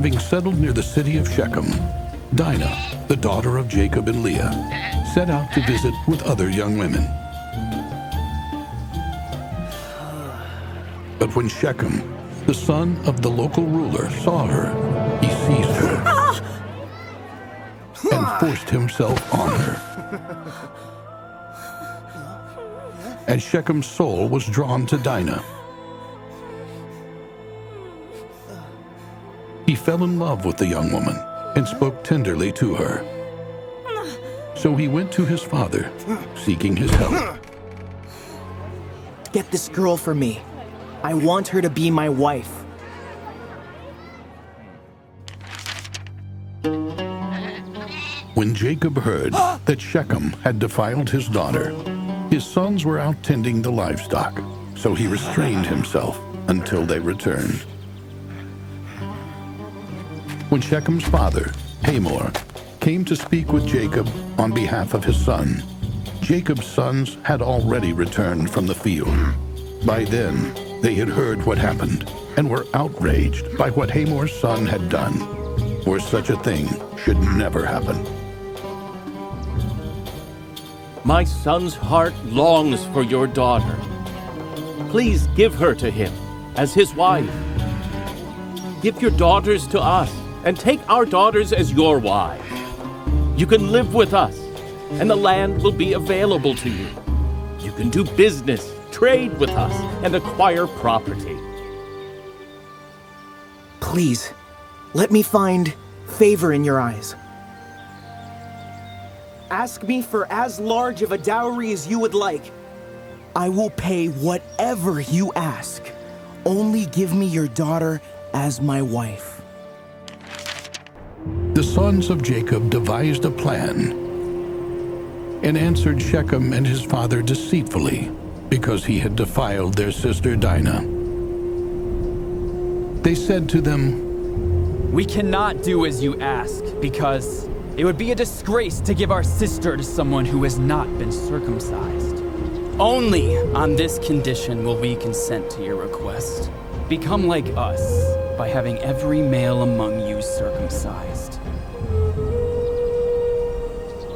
Having settled near the city of Shechem, Dinah, the daughter of Jacob and Leah, set out to visit with other young women. But when Shechem, the son of the local ruler, saw her, he seized her and forced himself on her. And Shechem's soul was drawn to Dinah. He fell in love with the young woman and spoke tenderly to her. So he went to his father, seeking his help. Get this girl for me. I want her to be my wife. When Jacob heard that Shechem had defiled his daughter, his sons were out tending the livestock, so he restrained himself until they returned. When Shechem's father, Hamor, came to speak with Jacob on behalf of his son, Jacob's sons had already returned from the field. By then, they had heard what happened and were outraged by what Hamor's son had done, for such a thing should never happen. My son's heart longs for your daughter. Please give her to him as his wife. Give your daughters to us and take our daughters as your wives. You can live with us, and the land will be available to you. You can do business, trade with us, and acquire property. Please, let me find favor in your eyes. Ask me for as large of a dowry as you would like. I will pay whatever you ask. Only give me your daughter as my wife. The sons of Jacob devised a plan and answered Shechem and his father deceitfully because he had defiled their sister Dinah. They said to them, "We cannot do as you ask, because it would be a disgrace to give our sister to someone who has not been circumcised. Only on this condition will we consent to your request. Become like us by having every male among you circumcised."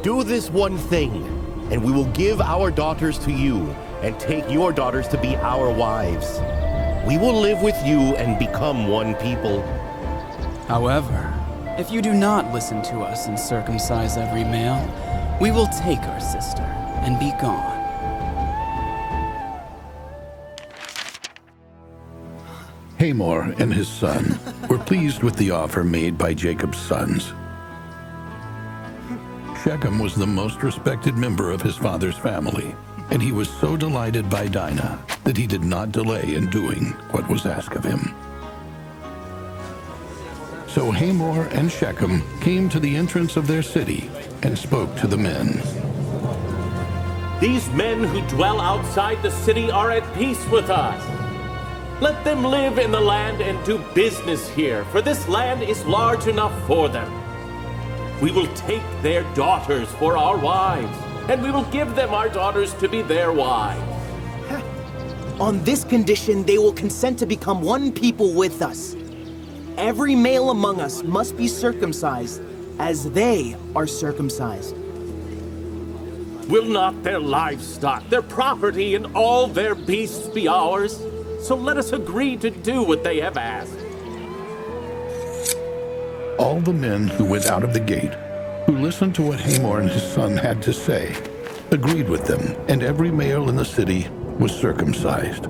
Do this one thing, and we will give our daughters to you, and take your daughters to be our wives. We will live with you and become one people. However, if you do not listen to us and circumcise every male, we will take our sister and be gone. Hamor and his son were pleased with the offer made by Jacob's sons. Shechem was the most respected member of his father's family, and he was so delighted by Dinah that he did not delay in doing what was asked of him. So Hamor and Shechem came to the entrance of their city and spoke to the men. These men who dwell outside the city are at peace with us. Let them live in the land and do business here, for this land is large enough for them. We will take their daughters for our wives, and we will give them our daughters to be their wives. On this condition, they will consent to become one people with us. Every male among us must be circumcised, as they are circumcised. Will not their livestock, their property, and all their beasts be ours? So let us agree to do what they have asked. All the men who went out of the gate, who listened to what Hamor and his son had to say, agreed with them, and every male in the city was circumcised.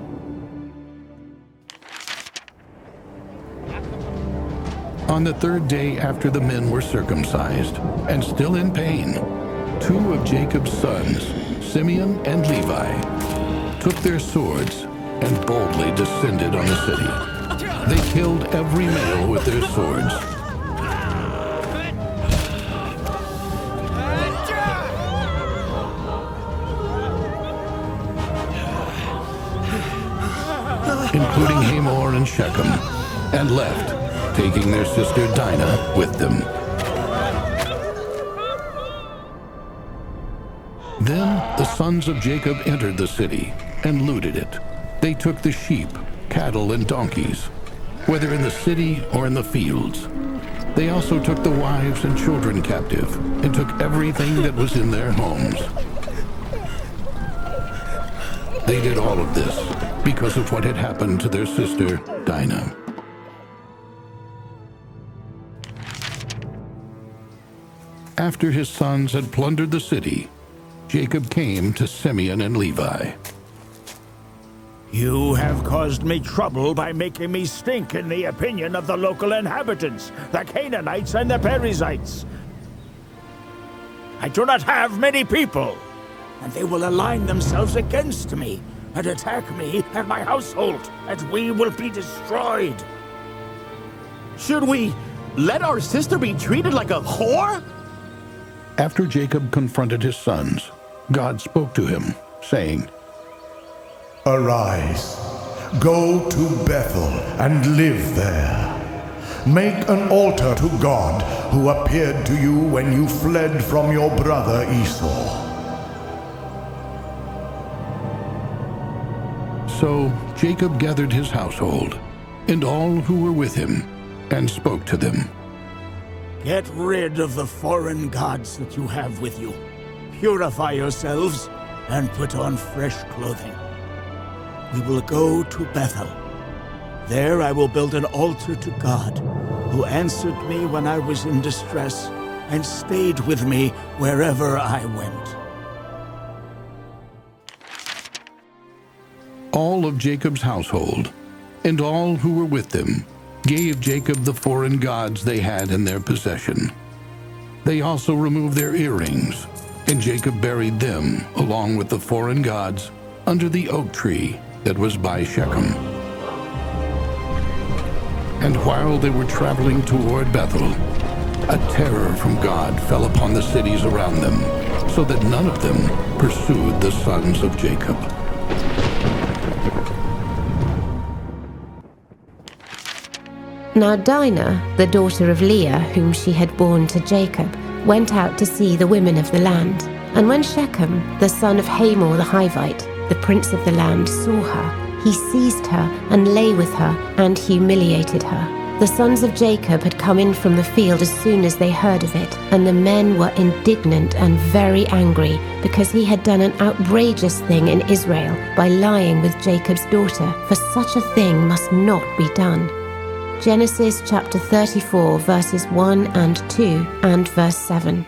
On the third day after the men were circumcised, and still in pain, two of Jacob's sons, Simeon and Levi, took their swords and boldly descended on the city. They killed every male with their swords. Including Hamor and Shechem, and left, taking their sister Dinah with them. Then the sons of Jacob entered the city and looted it. They took the sheep, cattle, and donkeys, whether in the city or in the fields, They also took the wives and children captive and took everything that was in their homes. They did all of this because of what had happened to their sister, Dinah. After his sons had plundered the city, Jacob came to Simeon and Levi. You have caused me trouble by making me stink in the opinion of the local inhabitants, the Canaanites and the Perizzites. I do not have many people, and they will align themselves against me and attack me and my household, and we will be destroyed. Should we let our sister be treated like a whore? After Jacob confronted his sons, God spoke to him, saying, Arise, go to Bethel and live there. Make an altar to God who appeared to you when you fled from your brother Esau. So Jacob gathered his household and all who were with him and spoke to them. Get rid of the foreign gods that you have with you. Purify yourselves and put on fresh clothing. We will go to Bethel. There I will build an altar to God, who answered me when I was in distress and stayed with me wherever I went. All of Jacob's household and all who were with them gave Jacob the foreign gods they had in their possession. They also removed their earrings, and Jacob buried them along with the foreign gods under the oak tree that was by Shechem. And while they were traveling toward Bethel, a terror from God fell upon the cities around them, so that none of them pursued the sons of Jacob. Now Dinah, the daughter of Leah, whom she had borne to Jacob, went out to see the women of the land. And when Shechem, the son of Hamor the Hivite, the prince of the land, saw her, he seized her and lay with her and humiliated her. The sons of Jacob had come in from the field as soon as they heard of it, and the men were indignant and very angry, because he had done an outrageous thing in Israel by lying with Jacob's daughter, for such a thing must not be done. Genesis chapter 34, verses 1 and 2, and verse 7.